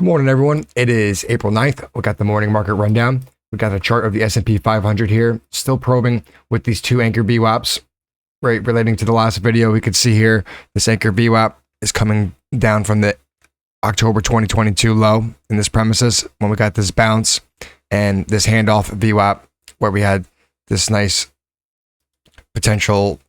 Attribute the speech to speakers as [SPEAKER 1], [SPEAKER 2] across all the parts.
[SPEAKER 1] Good morning, everyone. It is April 9th. We got the morning market rundown. We got a chart of the S&P 500 here, still probing with these two anchor VWAPs, right? Relating to the last video, we could see here this anchor VWAP is coming down from the October 2022 low in this premises when we got this bounce and this handoff VWAP where we had this nice potential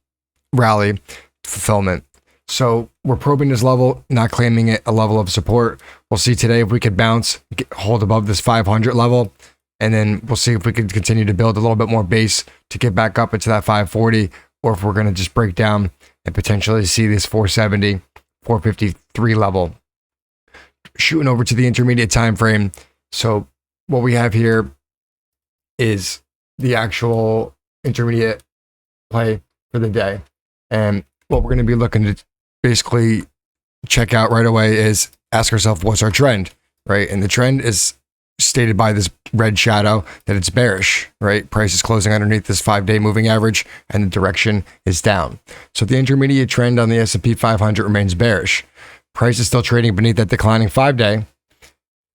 [SPEAKER 1] rally fulfillment. So we're probing this level, not claiming it a level of support. We'll see today if we could bounce, hold above this 500 level, and then we'll see if we can continue to build a little bit more base to get back up into that 540, or if we're going to just break down and potentially see this 470, 453 level. Shooting over to the intermediate time frame. So what we have here is the actual intermediate play for the day. And what we're going to be looking to basically check out right away is ask ourselves, what's our trend, right? And the trend is stated by this red shadow that it's bearish, right? Price is closing underneath this 5-day moving average and the direction is down. So the intermediate trend on the S&P 500 remains bearish. Price is still trading beneath that declining 5-day.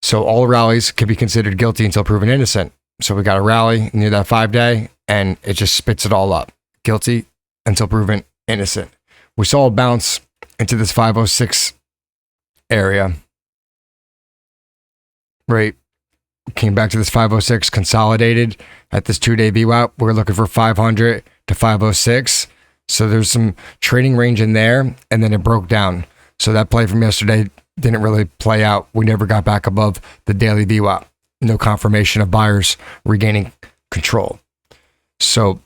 [SPEAKER 1] So all rallies can be considered guilty until proven innocent. So we got a rally near that 5-day and it just spits it all up. Guilty until proven innocent. We saw a bounce into this 506 area, right? Came back to this 506, consolidated at this 2-day VWAP. We're looking for 500 to 506. So there's some trading range in there, and then it broke down. So that play from yesterday didn't really play out. We never got back above the daily VWAP. No confirmation of buyers regaining control. So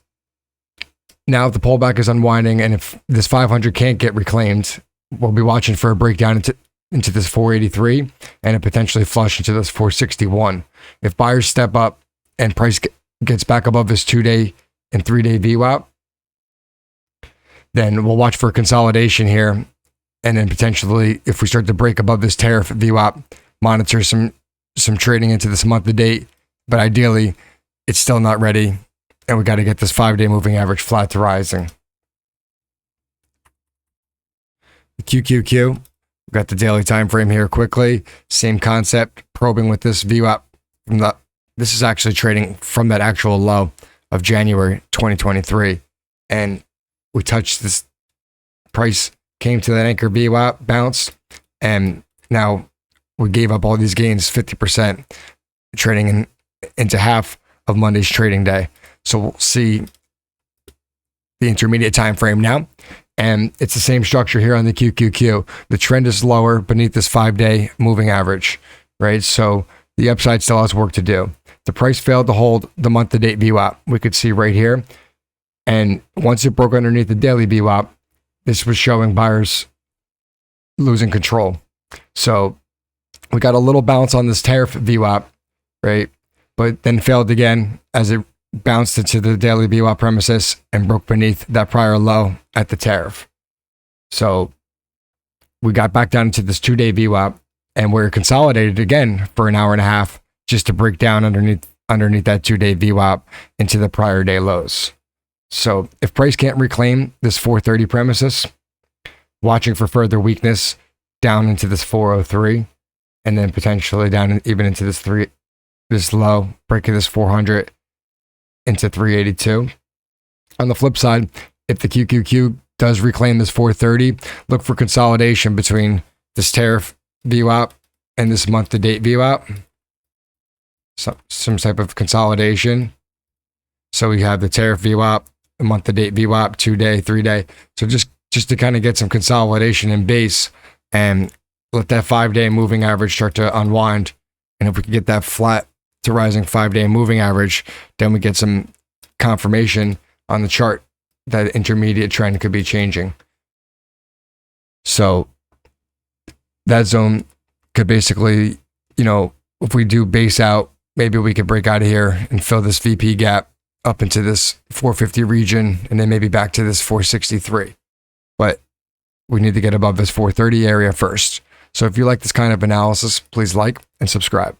[SPEAKER 1] now if the pullback is unwinding and if this 500 can't get reclaimed, we'll be watching for a breakdown into this 483 and a potentially flush into this 461. If buyers step up and price gets back above this 2-day and 3-day VWAP, then we'll watch for a consolidation here. And then potentially, if we start to break above this Tarriff VWAP, monitor some trading into this month to date. But ideally, it's still not ready. And we got to get this 5-day moving average flat to rising. The QQQ, we got the daily time frame here quickly. Same concept, probing with this VWAP. This is actually trading from that actual low of January 2023. And we touched this price, came to that anchor VWAP, bounced, and now we gave up all these gains, 50%, trading into half of Monday's trading day. So we'll see the intermediate time frame now. And it's the same structure here on the QQQ. The trend is lower beneath this 5-day moving average, right? So the upside still has work to do. The price failed to hold the month-to-date VWAP. We could see right here. And once it broke underneath the daily VWAP, this was showing buyers losing control. So we got a little bounce on this Tarriff VWAP, right? But then failed again as it bounced into the daily VWAP premises and broke beneath that prior low at the Tarriff. So we got back down to this 2-day VWAP and we're consolidated again for an hour and a half just to break down underneath that 2-day VWAP into the prior day lows. So if price can't reclaim this 430 premises, watching for further weakness down into this 403 and then potentially down even into this low, breaking this 400 into 382. On the flip side, if the QQQ does reclaim this 430, look for consolidation between this Tarriff VWAP and this month-to-date VWAP. Some type of consolidation. So we have the Tarriff VWAP, the month-to-date VWAP, 2-day, 3-day. So just to kind of get some consolidation in base and let that 5-day moving average start to unwind. And if we can get that flat to rising 5-day moving average, then we get some confirmation on the chart that intermediate trend could be changing. So that zone could basically, if we do base out, maybe we could break out of here and fill this VP gap up into this 450 region and then maybe back to this 463. But we need to get above this 430 area first. So if you like this kind of analysis, please like and subscribe.